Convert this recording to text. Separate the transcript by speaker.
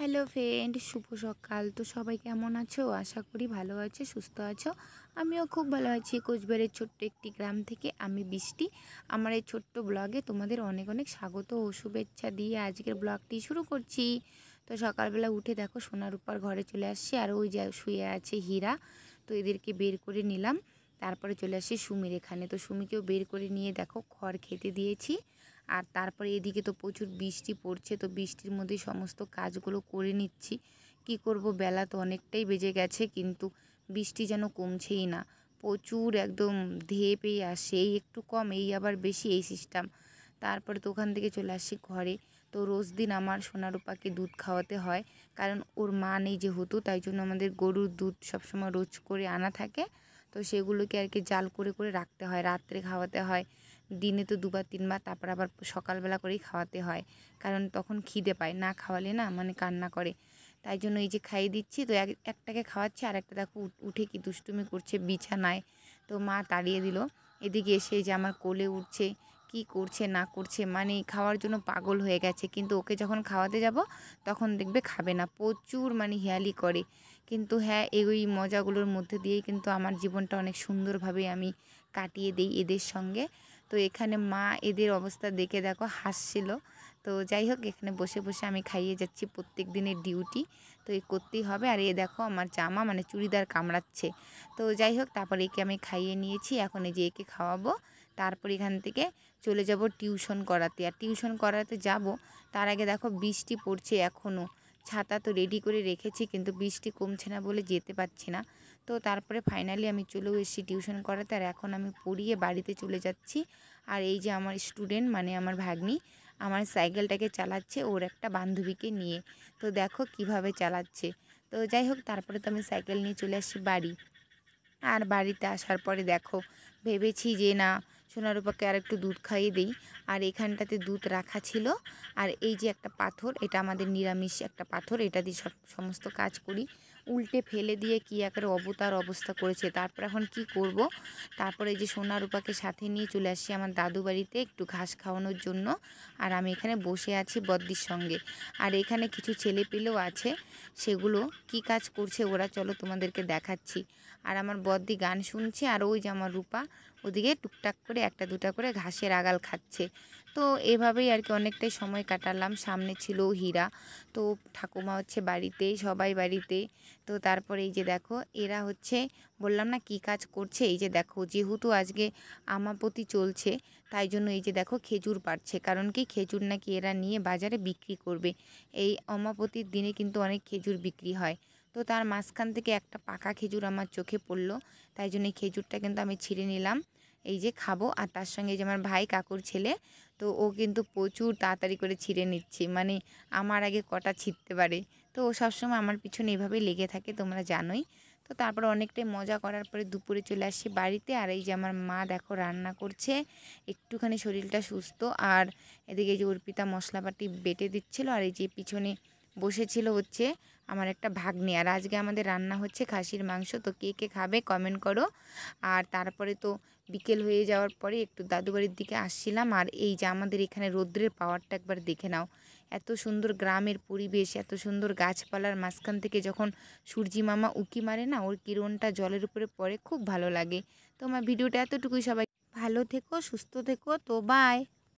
Speaker 1: Hello friend, শুভ সকাল। তো সবাই কেমন আছো? আশা করি ভালো আছো, সুস্থ আছো। আমিও খুব ভালো আছি। কোচবিহারের ছোট্ট একটি গ্রাম থেকে আমি বৃষ্টি। আমার এই ছোট্ট ব্লগে তোমাদের অনেক অনেক স্বাগত ও শুভেচ্ছা দিয়ে আজকের ব্লগটি শুরু করছি। তো সকালবেলা উঠে দেখো সোনার উপর ঘরে চলে আসছি, আর ওই যে শুয়ে আছে হীরা। তো এদেরকে বের করে নিলাম, তারপরে চলে আসি সুমির এখানে। তো সুমিকেও বের করে নিয়ে দেখো খড় খেতে দিয়েছি। আর তারপরে এদিকে তো প্রচুর বৃষ্টি পড়ছে, তো বৃষ্টির মধ্যেই সমস্ত কাজগুলো করে নিচ্ছি। কি করব, বেলা তো অনেকটাই বেজে গেছে, কিন্তু বৃষ্টি যেন কমছেই না। প্রচুর একদম ধেয়ে পেয়ে আসে, এই একটু কম এই আবার বেশি, এই সিস্টেম। তারপরে তো ওখান থেকে চলে আসি ঘরে। তো রোজ দিন আমার সোনারূপাকে দুধ খাওয়াতে হয়, কারণ ওর মা নেই যেহেতু, তাই জন্য আমাদের গরুর দুধ সবসময় রোজ করে আনা থাকে। তো সেগুলোকে আর কি জাল করে করে রাখতে হয়, রাত্রে খাওয়াতে হয়। দিনে তো দুবার তিনবার, তারপর আবার সকালবেলা করেই খাওয়াতে হয়, কারণ তখন খিদে পায়, না খাওয়ালে না মানে কান্না করে। তাই জন্য এই যে খাইয়ে দিচ্ছি। তো একটাকে খাওয়াচ্ছি, আর একটা দেখো উঠে কি দুষ্টুমি করছে বিছানায়। তো মা তাড়িয়ে দিল। এদিকে এসে যে আমার কোলে উঠছে, কি করছে না করছে, মানে খাওয়ার জন্য পাগল হয়ে গেছে। কিন্তু ওকে যখন খাওয়াতে যাব তখন দেখবে খাবে না, প্রচুর মানে হেয়ালি করে। কিন্তু হ্যাঁ, এই মজাগুলোর মধ্যে দিয়েই কিন্তু আমার জীবনটা অনেক সুন্দরভাবে আমি কাটিয়ে দিই এদের সঙ্গে। তো এখানে মা এদের অবস্থা দেখে দেখো হাসছিল। তো যাই হোক, এখানে বসে বসে আমি খাইয়ে যাচ্ছি, প্রত্যেক দিনের ডিউটি। তো এই করতেই হবে। আর এ দেখো আমার জামা মানে চুড়িদার কামড়াচ্ছে। তো যাই হোক, তারপর একে আমি খাইয়ে নিয়েছি, এখন এই যে একে খাওয়াবো। তারপর এখান থেকে চলে যাব টিউশন করাতে। আর টিউশন করাতে যাব, তার আগে দেখো বৃষ্টি পড়ছে এখনও। ছাতা তো রেডি করে রেখেছি, কিন্তু বৃষ্টি কমছে না বলে যেতে পারছি না। তো তারপরে ফাইনালি আমি চলেও এসেছি টিউশন করাতে, আর এখন আমি পড়িয়ে বাড়িতে চলে যাচ্ছি। আর এই যে আমার স্টুডেন্ট মানে আমার ভাগ্নি, আমার সাইকেলটাকে চালাচ্ছে ওর একটা বান্ধবীকে নিয়ে। তো দেখো কিভাবে চালাচ্ছে। তো যাই হোক, তারপরে তো আমি সাইকেল নিয়ে চলে আসছি বাড়ি। আর বাড়িতে আসার পরে দেখো, ভেবেছি যে না, সোনারূপাকে আর একটু দুধ খাইয়ে দিই। আর এখানটাতে দুধ রাখা ছিল। আর এই যে একটা পাথর, এটা আমাদের নিরামিষ একটা পাথর, এটা দিয়ে সমস্ত কাজ করি। উল্টে ফেলে দিয়ে কি একেবারে অবতার অবস্থা করেছে। তারপর এখন কি করব, তারপরে এই যে সোনারূপাকে সাথে নিয়ে চলে আসছি আমার দাদু বাড়িতে একটু ঘাস খাওয়ানোর জন্য। আর আমি এখানে বসে আছি বদ্দির সঙ্গে। আর এখানে কিছু ছেলে পেলেও আছে, সেগুলো কি কাজ করছে ওরা, চলো তোমাদেরকে দেখাচ্ছি। আর আমার বদ্দি গান শুনছে, আর ওই যে আমার রূপা ওদিকে টুকটাক করে একটা দুটা করে ঘাসের আগাল খাচ্ছে। তো এভাবেই আর কি অনেকটাই সময় কাটালাম। সামনে ছিল হীরা। তো ঠাকুমা হচ্ছে বাড়িতে, সবাই বাড়িতে। তো তারপরে এই যে দেখো এরা হচ্ছে, বললাম না কি কাজ করছে। এই যে দেখো, যেহেতু আজকে আমাপতি চলছে, তাই জন্য এই যে দেখো খেজুর পাড়ছে, কারণ কি খেজুর নাকি এরা নিয়ে বাজারে বিক্রি করবে। এই অমাপতির দিনে কিন্তু অনেক খেজুর বিক্রি হয়। তো তার মাঝখান থেকে একটা পাকা খেজুর আমার চোখে পড়লো, তাই জন্য এই খেজুরটা কিন্তু আমি ছিঁড়ে নিলাম, এই যে খাবো। আর তার সঙ্গে এই যে আমার ভাই কাকুর ছেলে, তো ও কিন্তু প্রচুর তাড়াতাড়ি করে ছিঁড়ে নিচ্ছে, মানে আমার আগে কটা ছিঁড়তে পারে। তো ও সবসময় আমার পিছনে এভাবেই লেগে থাকে, তোমরা জানোই। তো তারপর অনেকটাই মজা করার পরে দুপুরে চলে আসি বাড়িতে। আর এই যে আমার মা দেখো রান্না করছে, একটুখানি শরীরটা সুস্থ। আর এদিকে এই যে অর্পিতা মশলাপাতি বেটে দিচ্ছিল, আর এই যে পিছনে বসেছিল হচ্ছে আমার একটা ভাগ্নে। আর আজকে আমাদের রান্না হচ্ছে খাসির মাংস। তো কে কে খাবে কমেন্ট করো। আর তারপরে তো বিকেল হয়ে যাওয়ার পরে একটু দাদু বাড়ির দিকে আসছিলাম। আর এই যে আমাদের এখানে রৌদ্রের পাওয়ারটা একবার দেখে নাও, এত সুন্দর গ্রামের পরিবেশ, এত সুন্দর গাছপালার মাঝখান থেকে যখন সূর্যি মামা উঁকি মারে না, ওর কিরণটা জলের উপরে পড়ে, খুব ভালো লাগে। তো আমার ভিডিওটা এতটুকুই, সবাই ভালো থেকো, সুস্থ থেকো, তো বাই।